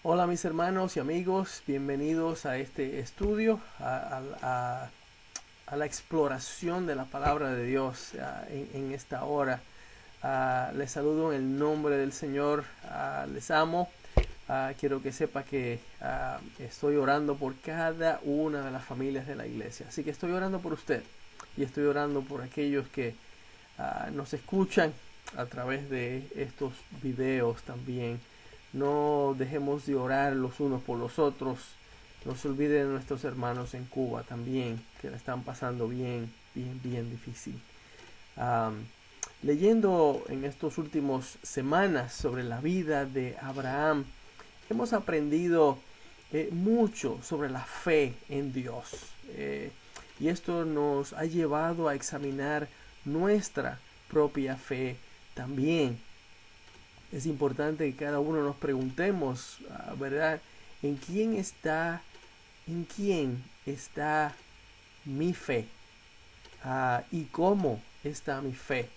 Hola mis hermanos y amigos, bienvenidos a este estudio, a la exploración de la palabra de Dios en esta hora. Les saludo en el nombre del Señor, les amo. Quiero que sepa que estoy orando por cada una de las familias de la iglesia. Así que estoy orando por usted y estoy orando por aquellos que nos escuchan a través de estos videos también. No dejemos de orar los unos por los otros. No se olvide de nuestros hermanos en Cuba también, que la están pasando bien difícil. Leyendo en estos últimos semanas sobre la vida de Abraham, hemos aprendido mucho sobre la fe en Dios. Y esto nos ha llevado a examinar nuestra propia fe también. Es importante que cada uno nos preguntemos, ¿verdad? ¿En quién está mi fe? ¿Y cómo está mi fe?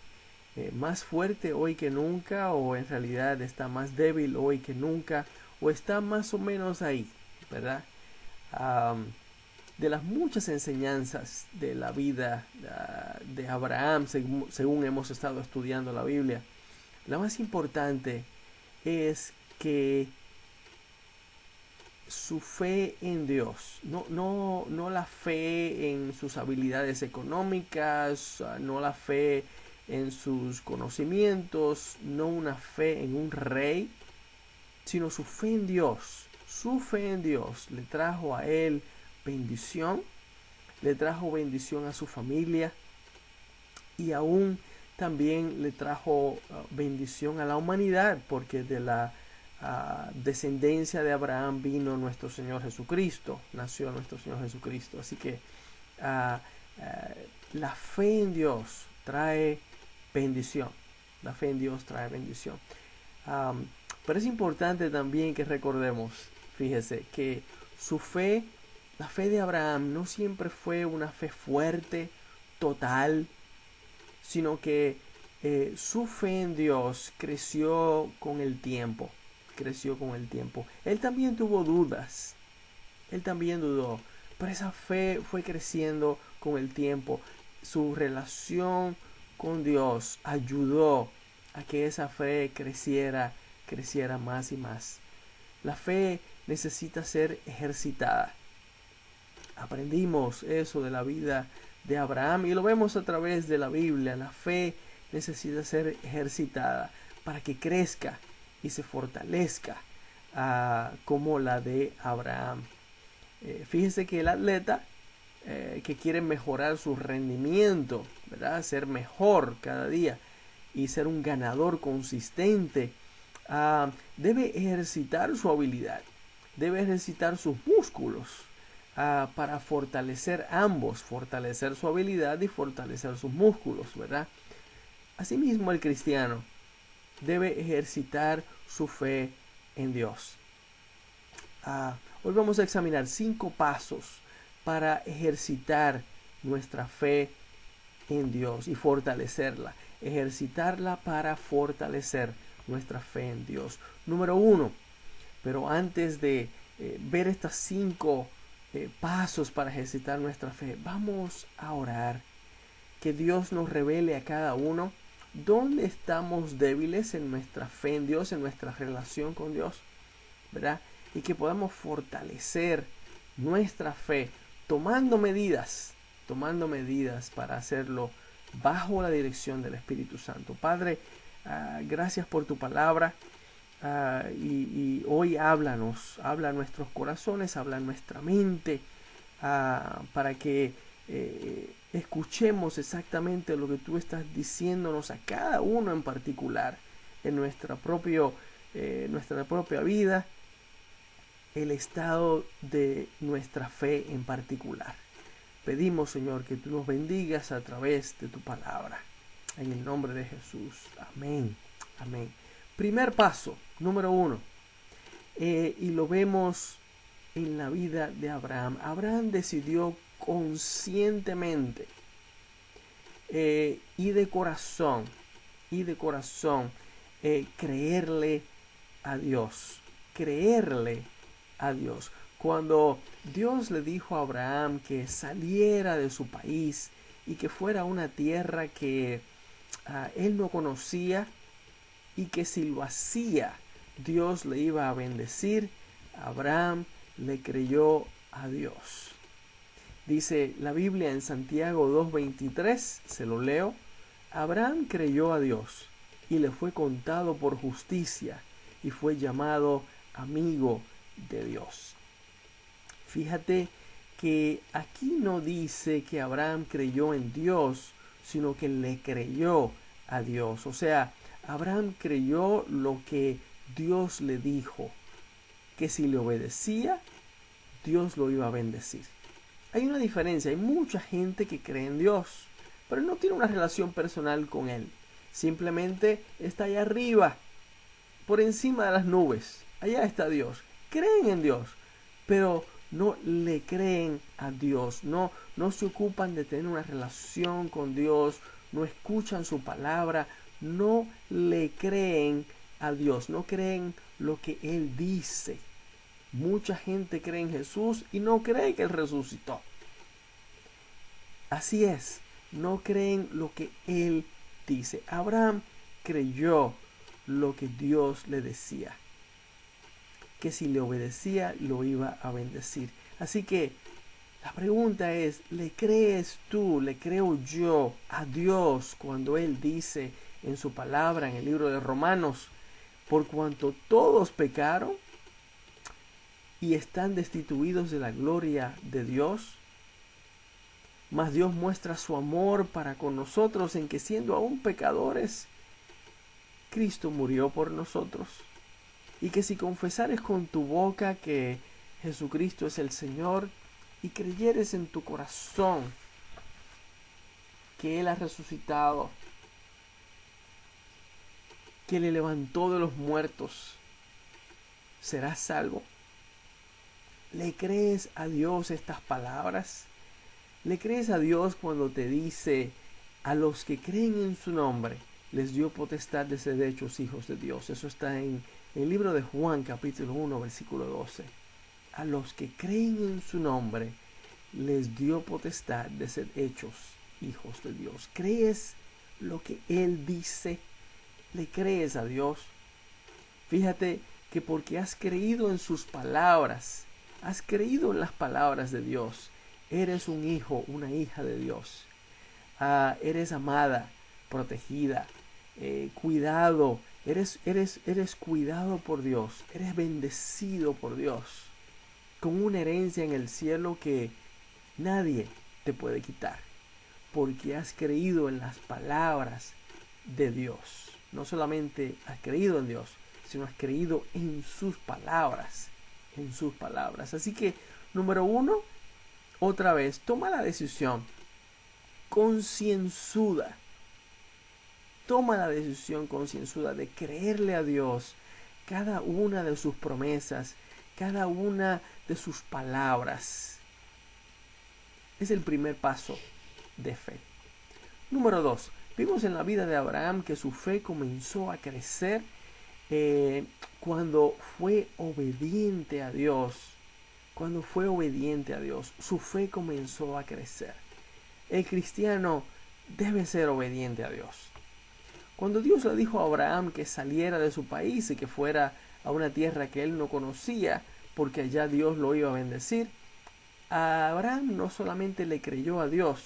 ¿Más fuerte hoy que nunca o en realidad está más débil hoy que nunca o está más o menos ahí, ¿verdad? De las muchas enseñanzas de la vida de Abraham, según hemos estado estudiando la Biblia, la más importante es que su fe en Dios, no la fe en sus habilidades económicas, no la fe en sus conocimientos, no una fe en un rey, sino su fe en Dios. Su fe en Dios le trajo a él bendición, le trajo bendición a su familia y aún también le trajo bendición a la humanidad, porque de la descendencia de Abraham vino nuestro Señor Jesucristo, nació nuestro Señor Jesucristo. Así que uh, la fe en Dios trae bendición. La fe en Dios trae bendición. Um, pero es importante también que recordemos, fíjese, que su fe, la fe de Abraham no siempre fue una fe fuerte, total, sino que su fe en Dios creció con el tiempo, creció con el tiempo. Él también tuvo dudas, él también dudó, pero esa fe fue creciendo con el tiempo. Su relación con Dios ayudó a que esa fe creciera más y más. La fe necesita ser ejercitada. Aprendimos eso de la vida de Abraham y lo vemos a través de la Biblia. La fe necesita ser ejercitada para que crezca y se fortalezca como la de Abraham. Fíjese que el atleta que quiere mejorar su rendimiento, ¿verdad? Ser mejor cada día y ser un ganador consistente, debe ejercitar su habilidad, debe ejercitar sus músculos para fortalecer ambos, fortalecer su habilidad y fortalecer sus músculos, ¿verdad? Asimismo, el cristiano debe ejercitar su fe en Dios. Hoy vamos a examinar 5 pasos para ejercitar nuestra fe en Dios y fortalecerla. Ejercitarla para fortalecer nuestra fe en Dios. Número 1. Pero antes de ver estas 5 pasos para ejercitar nuestra fe, vamos a orar. Que Dios nos revele a cada uno dónde estamos débiles en nuestra fe en Dios, en nuestra relación con Dios, ¿verdad? Y que podamos fortalecer nuestra fe tomando medidas para hacerlo bajo la dirección del Espíritu Santo. Padre, gracias por tu palabra. Y hoy háblanos, habla a nuestros corazones, habla a nuestra mente, para que escuchemos exactamente lo que tú estás diciéndonos a cada uno en particular en nuestra propia vida, el estado de nuestra fe en particular. Pedimos, Señor, que tú nos bendigas a través de tu palabra. En el nombre de Jesús. Amén. Amén. Primer paso, número 1. Y lo vemos en la vida de Abraham. Abraham decidió conscientemente y de corazón, creerle a Dios. creerle a Dios. Cuando Dios le dijo a Abraham que saliera de su país y que fuera a una tierra que él no conocía, y que si lo hacía, Dios le iba a bendecir, Abraham le creyó a Dios. Dice la Biblia en Santiago 2:23, se lo leo: Abraham creyó a Dios y le fue contado por justicia y fue llamado amigo de Dios. Fíjate que aquí no dice que Abraham creyó en Dios, sino que le creyó a Dios. O sea, Abraham creyó lo que Dios le dijo, que si le obedecía, Dios lo iba a bendecir. Hay una diferencia, hay mucha gente que cree en Dios, pero no tiene una relación personal con Él. Simplemente está allá arriba, por encima de las nubes. Allá está Dios. Creen en Dios, pero no le creen a Dios. No se ocupan de tener una relación con Dios. No escuchan su palabra. No le creen a Dios. No creen lo que Él dice. Mucha gente cree en Jesús y no cree que Él resucitó. Así es, no creen lo que Él dice. Abraham creyó lo que Dios le decía, que si le obedecía lo iba a bendecir. Así que la pregunta es, ¿le crees tú, le creo yo a Dios cuando Él dice en su palabra en el libro de Romanos: por cuanto todos pecaron y están destituidos de la gloria de Dios, mas Dios muestra su amor para con nosotros en que siendo aún pecadores, Cristo murió por nosotros? Y que si confesares con tu boca que Jesucristo es el Señor y creyeres en tu corazón que Él ha resucitado, que le levantó de los muertos, serás salvo. ¿Le crees a Dios estas palabras? ¿Le crees a Dios cuando te dice: a los que creen en su nombre les dio potestad de ser hechos hijos de Dios? Eso está en el libro de Juan capítulo 1 versículo 12. A los que creen en su nombre les dio potestad de ser hechos hijos de Dios. ¿Crees lo que Él dice? ¿Le crees a Dios? Fíjate que porque has creído en sus palabras, has creído en las palabras de Dios, eres un hijo, una hija de Dios. Eres amada, protegida, cuidado. Eres cuidado por Dios. Eres bendecido por Dios. Con una herencia en el cielo que nadie te puede quitar. Porque has creído en las palabras de Dios. No solamente has creído en Dios, sino has creído en sus palabras. En sus palabras. Así que, número 1, otra vez, toma la decisión concienzuda. Toma la decisión concienzuda de creerle a Dios cada una de sus promesas, cada una de sus palabras. Es el primer paso de fe. Número 2, vimos en la vida de Abraham que su fe comenzó a crecer cuando fue obediente a Dios. Cuando fue obediente a Dios, su fe comenzó a crecer. El cristiano debe ser obediente a Dios. Cuando Dios le dijo a Abraham que saliera de su país y que fuera a una tierra que él no conocía, porque allá Dios lo iba a bendecir, a Abraham no solamente le creyó a Dios,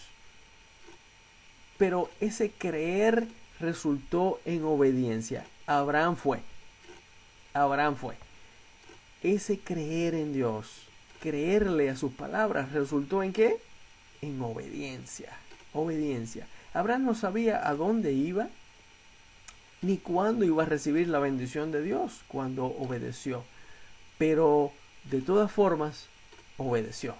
pero ese creer resultó en obediencia. Abraham fue. Ese creer en Dios, creerle a sus palabras, resultó en ¿qué? En obediencia. Abraham no sabía a dónde iba, ni cuándo iba a recibir la bendición de Dios cuando obedeció. Pero de todas formas, obedeció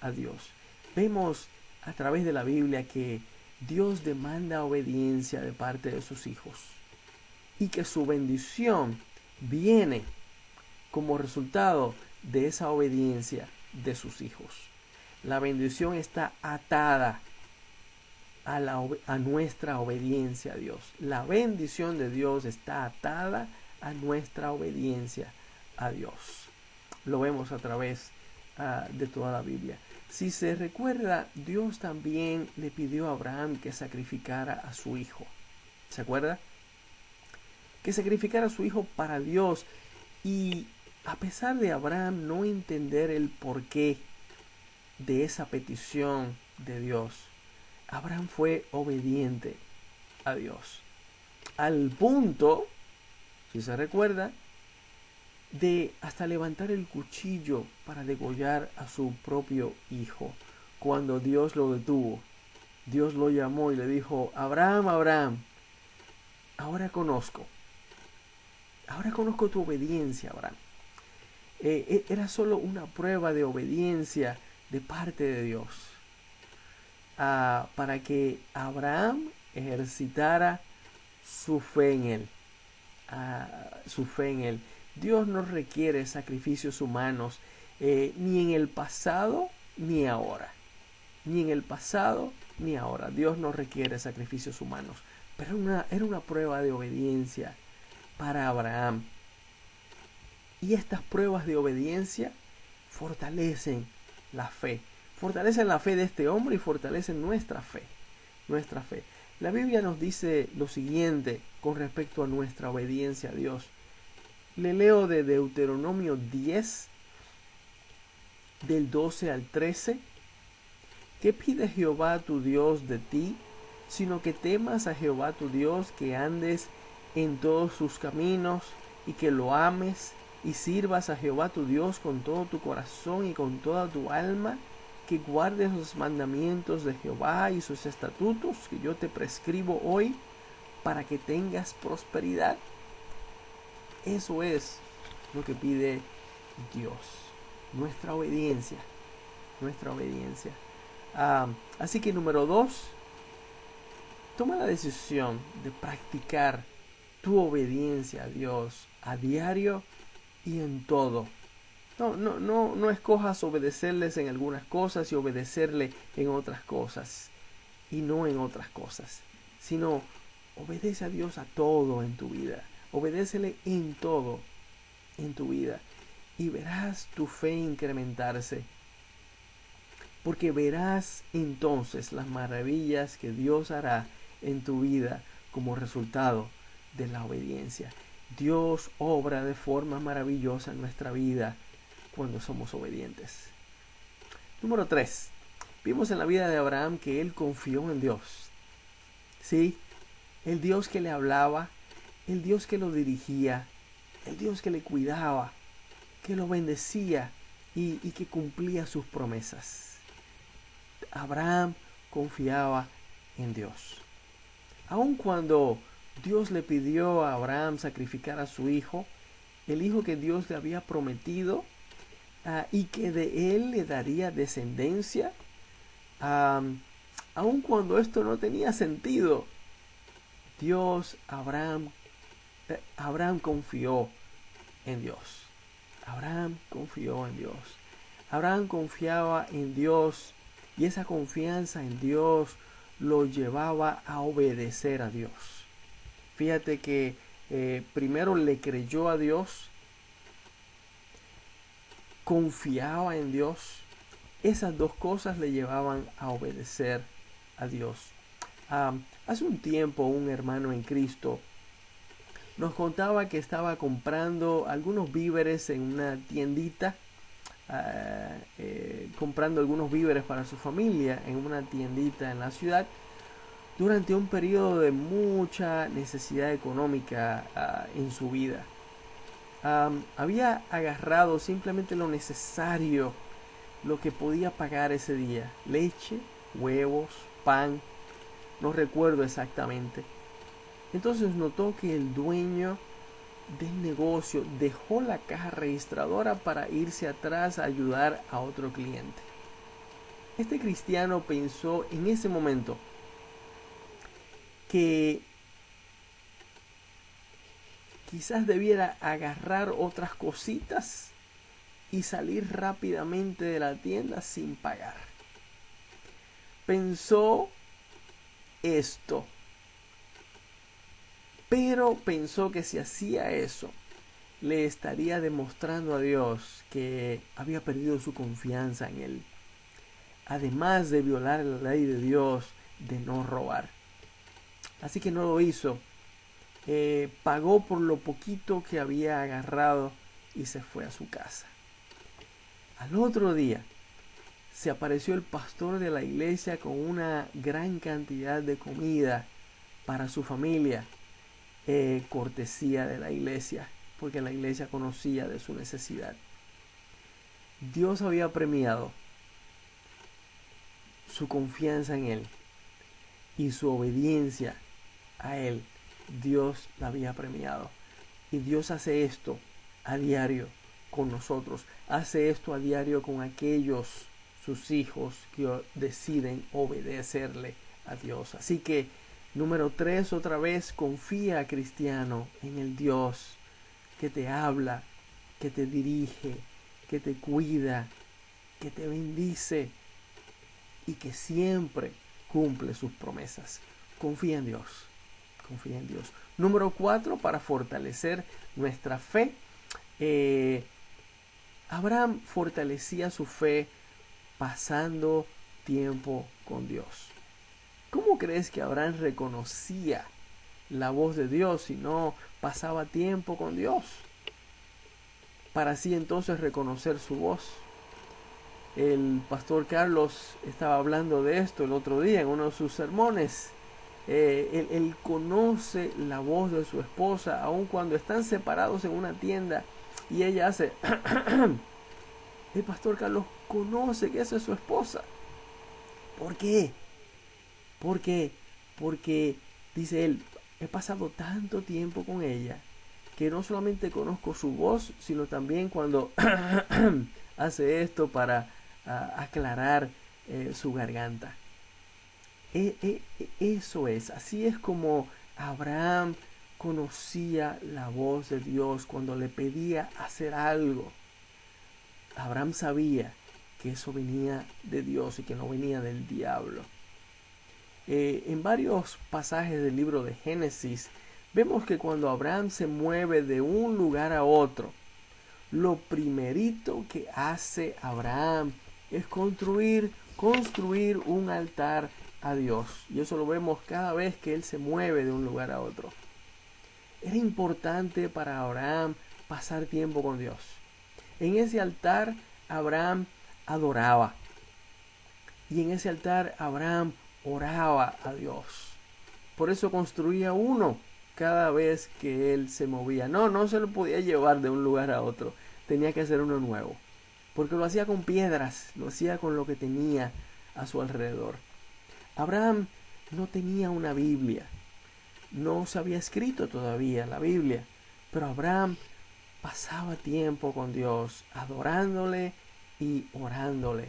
a Dios. Vemos a través de la Biblia que Dios demanda obediencia de parte de sus hijos y que su bendición viene como resultado de esa obediencia de sus hijos. La bendición está atada a nuestra obediencia a Dios. La bendición de Dios está atada a nuestra obediencia a Dios. Lo vemos a través de toda la Biblia. Si se recuerda, Dios también le pidió a Abraham que sacrificara a su hijo. ¿Se acuerda? Que sacrificara a su hijo para Dios. Y a pesar de Abraham no entender el porqué de esa petición de Dios, Abraham fue obediente a Dios. Al punto, si se recuerda, de hasta levantar el cuchillo para degollar a su propio hijo. Cuando Dios lo detuvo, Dios lo llamó y le dijo: Abraham, Abraham, ahora conozco tu obediencia, Abraham. Era solo una prueba de obediencia de parte de Dios, para que Abraham ejercitara su fe en él. Su fe en él. Dios no requiere sacrificios humanos, ni en el pasado ni ahora. Ni en el pasado ni ahora. Dios no requiere sacrificios humanos. Pero era una prueba de obediencia para Abraham. Y estas pruebas de obediencia fortalecen la fe. Fortalecen la fe de este hombre y fortalecen nuestra fe. Nuestra fe. La Biblia nos dice lo siguiente con respecto a nuestra obediencia a Dios. Le leo de Deuteronomio 10, del 12 al 13. ¿Qué pide Jehová tu Dios de ti? Sino que temas a Jehová tu Dios, que andes en todos sus caminos y que lo ames y sirvas a Jehová tu Dios con todo tu corazón y con toda tu alma, que guardes los mandamientos de Jehová y sus estatutos que yo te prescribo hoy, para que tengas prosperidad. Eso es lo que pide Dios, nuestra obediencia, nuestra obediencia. Así que número 2, toma la decisión de practicar tu obediencia a Dios a diario y en todo. No escojas obedecerles en algunas cosas y obedecerle en otras cosas y no en otras cosas, sino obedece a Dios a todo en tu vida. Obedécele en todo en tu vida y verás tu fe incrementarse, porque verás entonces las maravillas que Dios hará en tu vida como resultado de la obediencia. Dios obra de forma maravillosa en nuestra vida cuando somos obedientes. Número 3. Vimos en la vida de Abraham que él confió en Dios. ¿Sí? El Dios que le hablaba, el Dios que lo dirigía, el Dios que le cuidaba, que lo bendecía y que cumplía sus promesas. Abraham confiaba en Dios. Aun cuando Dios le pidió a Abraham sacrificar a su hijo, el hijo que Dios le había prometido, y que de él le daría descendencia, aun cuando esto no tenía sentido, Abraham confió en Dios. Abraham confió en Dios. Abraham confiaba en Dios y esa confianza en Dios lo llevaba a obedecer a Dios. Fíjate que primero le creyó a Dios, confiaba en Dios. Esas dos cosas le llevaban a obedecer a Dios. Hace un tiempo un hermano en Cristo nos contaba que estaba comprando algunos víveres en una tiendita, comprando algunos víveres para su familia en una tiendita en la ciudad durante un periodo de mucha necesidad económica en su vida. Había agarrado simplemente lo necesario, lo que podía pagar ese día: leche, huevos, pan, no recuerdo exactamente. Entonces notó que el dueño del negocio dejó la caja registradora para irse atrás a ayudar a otro cliente. Este cristiano pensó en ese momento que quizás debiera agarrar otras cositas y salir rápidamente de la tienda sin pagar. Pensó esto, pero pensó que si hacía eso, le estaría demostrando a Dios que había perdido su confianza en él, además de violar la ley de Dios de no robar. Así que no lo hizo. Pagó por lo poquito que había agarrado y se fue a su casa. Al otro día se apareció el pastor de la iglesia con una gran cantidad de comida para su familia, cortesía de la iglesia, porque la iglesia conocía de su necesidad. Dios había premiado su confianza en él y su obediencia a él. Dios la había premiado. Y Dios hace esto a diario con nosotros. Hace esto a diario con aquellos, sus hijos, que deciden obedecerle a Dios. Así que, número 3, otra vez, confía, cristiano, en el Dios que te habla, que te dirige, que te cuida, que te bendice y que siempre cumple sus promesas. Confía en Dios. Confía en Dios. Número 4, para fortalecer nuestra fe. Abraham fortalecía su fe pasando tiempo con Dios. ¿Cómo crees que Abraham reconocía la voz de Dios si no pasaba tiempo con Dios? Para así entonces reconocer su voz. El pastor Carlos estaba hablando de esto el otro día en uno de sus sermones. Él conoce la voz de su esposa, aun cuando están separados en una tienda y ella hace el pastor Carlos conoce que esa es su esposa. ¿Por qué? Porque dice él, he pasado tanto tiempo con ella que no solamente conozco su voz, sino también cuando hace esto para aclarar su garganta. Eso es, así es como Abraham conocía la voz de Dios cuando le pedía hacer algo. Abraham sabía que eso venía de Dios y que no venía del diablo. En varios pasajes del libro de Génesis vemos que cuando Abraham se mueve de un lugar a otro, lo primerito que hace Abraham es construir un altar a Dios. Y eso lo vemos cada vez que él se mueve de un lugar a otro. Era importante para Abraham pasar tiempo con Dios. En ese altar Abraham adoraba. Y en ese altar Abraham oraba a Dios. Por eso construía uno cada vez que él se movía. No se lo podía llevar de un lugar a otro. Tenía que hacer uno nuevo. Porque lo hacía con piedras, lo hacía con lo que tenía a su alrededor. Abraham no tenía una Biblia. No se había escrito todavía la Biblia. Pero Abraham pasaba tiempo con Dios, adorándole y orándole.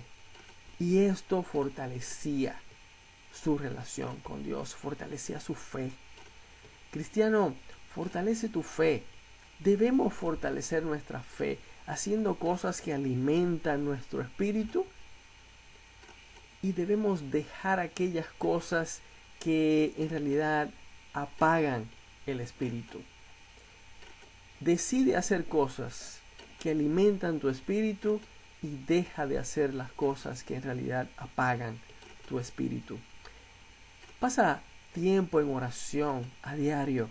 Y esto fortalecía su relación con Dios, fortalecía su fe. Cristiano, fortalece tu fe. Debemos fortalecer nuestra fe haciendo cosas que alimentan nuestro espíritu y debemos dejar aquellas cosas que en realidad apagan el espíritu. Decide hacer cosas que alimentan tu espíritu y deja de hacer las cosas que en realidad apagan tu espíritu. Pasa tiempo en oración a diario.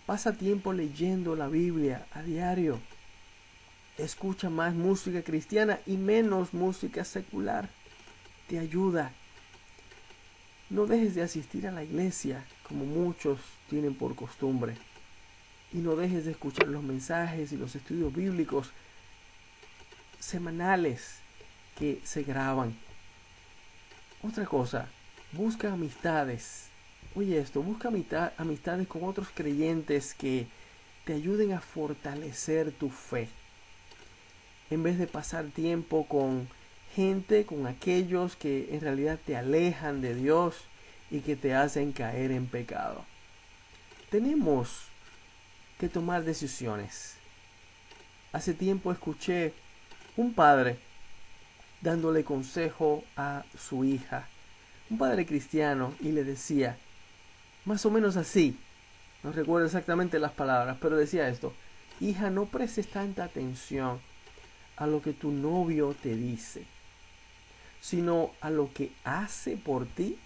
Pasa tiempo leyendo la Biblia a diario. Escucha más música cristiana y menos música secular. Te ayuda. No dejes de asistir a la iglesia como muchos tienen por costumbre. Y no dejes de escuchar los mensajes y los estudios bíblicos semanales que se graban. Otra cosa, busca amistades. Oye esto, busca amistades con otros creyentes que te ayuden a fortalecer tu fe. En vez de pasar tiempo con gente, con aquellos que en realidad te alejan de Dios y que te hacen caer en pecado. Tenemos que tomar decisiones. Hace tiempo escuché un padre dándole consejo a su hija, un padre cristiano, y le decía, más o menos así: No recuerdo exactamente las palabras, pero decía esto: hija, no prestes tanta atención a lo que tu novio te dice, sino a lo que hace por ti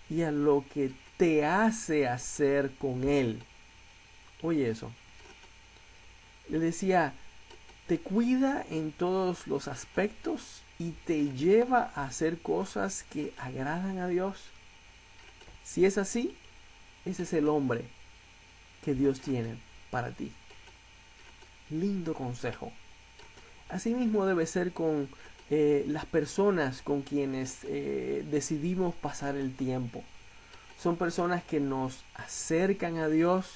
y a lo que te hace hacer con él. Oye eso. Le decía, te cuida en todos los aspectos y te lleva a hacer cosas que agradan a Dios. Si es así, ese es el hombre que Dios tiene para ti. Lindo consejo. Asimismo debe ser con las personas con quienes decidimos pasar el tiempo. Son personas que nos acercan a Dios,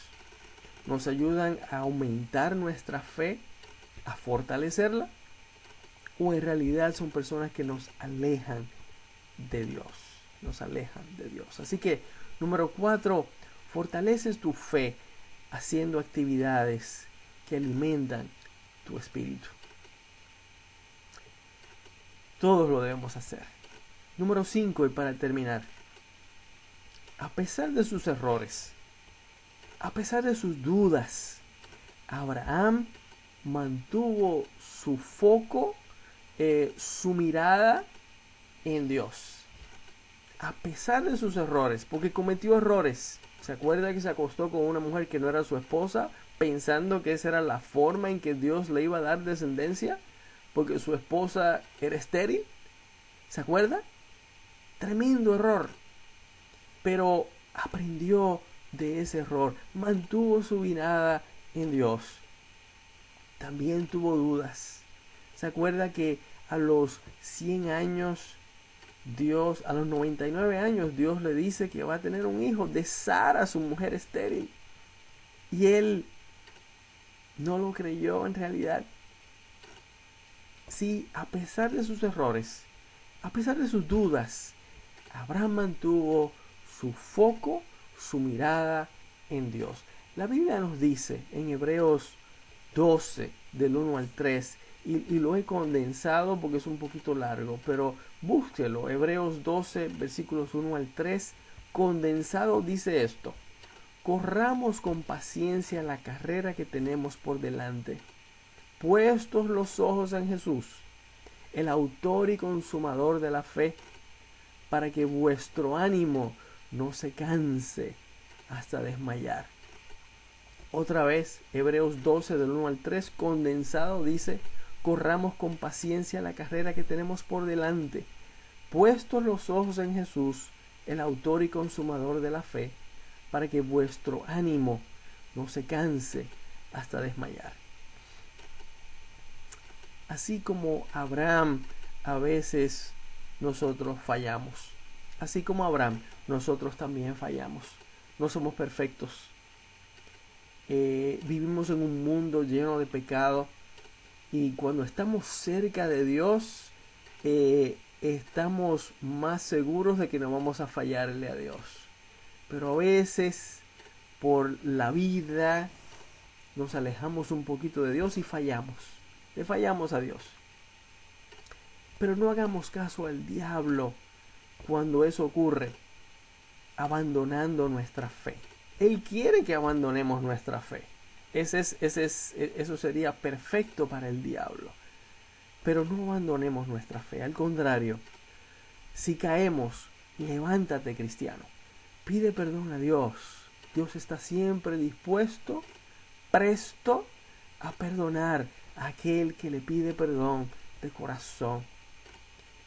nos ayudan a aumentar nuestra fe, a fortalecerla, o en realidad son personas que nos alejan de Dios, nos alejan de Dios. Así que, número 4, fortaleces tu fe haciendo actividades que alimentan tu espíritu. Todos lo debemos hacer. Número 5, y para terminar, a pesar de sus errores, a pesar de sus dudas, Abraham mantuvo su foco, su mirada en Dios. A pesar de sus errores, porque cometió errores. ¿Se acuerda que se acostó con una mujer que no era su esposa, pensando que esa era la forma en que Dios le iba a dar descendencia? Porque su esposa era estéril. ¿Se acuerda? Tremendo error. Pero aprendió de ese error, mantuvo su mirada en Dios. También tuvo dudas. ¿Se acuerda que a los 100 años Dios, a los 99 años, Dios le dice que va a tener un hijo de Sara, su mujer estéril? Y él no lo creyó en realidad. Sí, a pesar de sus errores, a pesar de sus dudas, Abraham mantuvo su foco, su mirada en Dios. La Biblia nos dice en Hebreos 12, del 1 al 3, y lo he condensado porque es un poquito largo, pero búsquelo. Hebreos 12, versículos 1 al 3, condensado, dice esto: corramos con paciencia la carrera que tenemos por delante, puestos los ojos en Jesús, el autor y consumador de la fe, para que vuestro ánimo no se canse hasta desmayar. Otra vez, Hebreos 12 del 1 al 3, condensado, dice: corramos con paciencia la carrera que tenemos por delante, puestos los ojos en Jesús, el autor y consumador de la fe, para que vuestro ánimo no se canse hasta desmayar. Así como Abraham, a veces nosotros fallamos. Así como Abraham, nosotros también fallamos. No somos perfectos. Vivimos en un mundo lleno de pecado, y cuando estamos cerca de Dios, estamos más seguros de que no vamos a fallarle a Dios. Pero a veces, por la vida, nos alejamos un poquito de Dios y fallamos. Le fallamos a Dios. Pero no hagamos caso al diablo cuando eso ocurre, abandonando nuestra fe. Él quiere que abandonemos nuestra fe. Eso sería perfecto para el diablo. Pero no abandonemos nuestra fe. Al contrario, si caemos, levántate, cristiano. Pide perdón a Dios. Dios está siempre dispuesto, presto a perdonar a aquel que le pide perdón de corazón.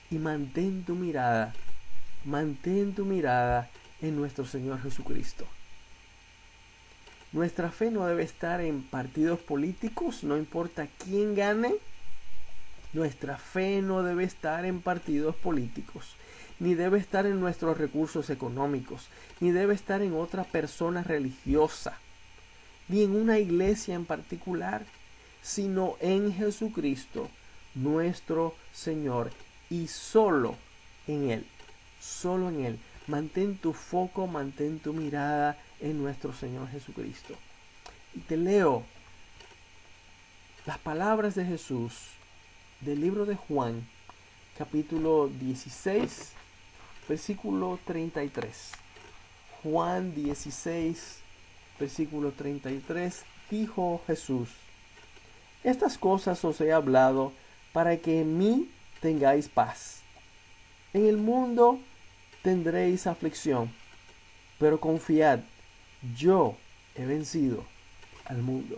Y mantén tu mirada en nuestro Señor Jesucristo. Nuestra fe no debe estar en partidos políticos, no importa quién gane. Nuestra fe no debe estar en partidos políticos, ni debe estar en nuestros recursos económicos, ni debe estar en otra persona religiosa, ni en una iglesia en particular, sino en Jesucristo, nuestro Señor, y solo en Él, solo en Él. Mantén tu foco, mantén tu mirada en nuestro Señor Jesucristo. Y te leo las palabras de Jesús del libro de Juan, capítulo 16, versículo 33. Juan 16, versículo 33, dijo Jesús: estas cosas os he hablado para que en mí tengáis paz. En el mundo tendréis aflicción, pero confiad, yo he vencido al mundo.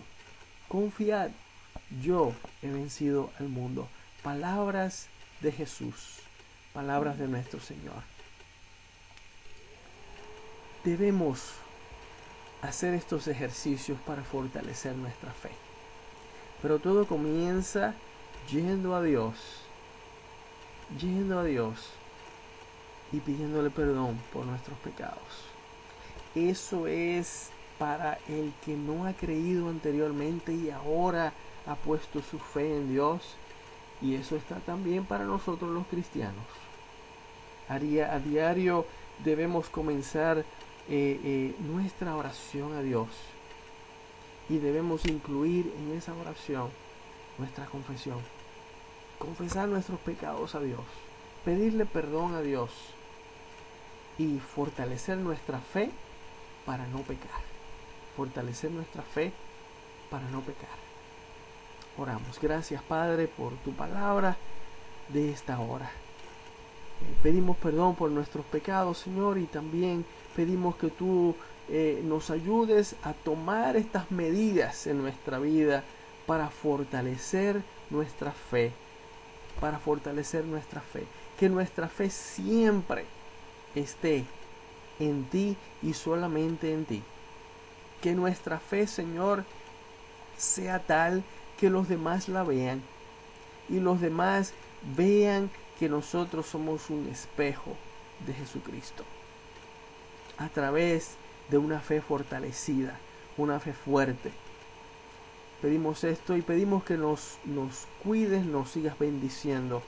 Confiad, yo he vencido al mundo. Palabras de Jesús, palabras de nuestro Señor. Debemos hacer estos ejercicios para fortalecer nuestra fe. Pero todo comienza yendo a Dios y pidiéndole perdón por nuestros pecados. Eso es para el que no ha creído anteriormente y ahora ha puesto su fe en Dios, y eso está también para nosotros los cristianos. A diario debemos comenzar nuestra oración a Dios, y debemos incluir en esa oración nuestra confesión. Confesar nuestros pecados a Dios, pedirle perdón a Dios y fortalecer nuestra fe para no pecar. Fortalecer nuestra fe para no pecar. Oramos. Gracias, Padre, por tu palabra de esta hora. Pedimos perdón por nuestros pecados, Señor, y también pedimos que tú nos ayudes a tomar estas medidas en nuestra vida para fortalecer nuestra fe. Que nuestra fe siempre esté en ti y solamente en ti. Que nuestra fe, Señor, sea tal que los demás la vean y los demás vean que nosotros somos un espejo de Jesucristo a través de una fe fortalecida, una fe fuerte. Pedimos esto y pedimos que nos cuides, nos sigas bendiciendo,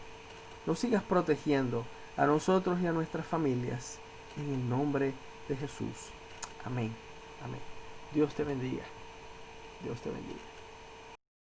nos sigas protegiendo a nosotros y a nuestras familias, en el nombre de Jesús. Amén. Amén. Dios te bendiga. Dios te bendiga.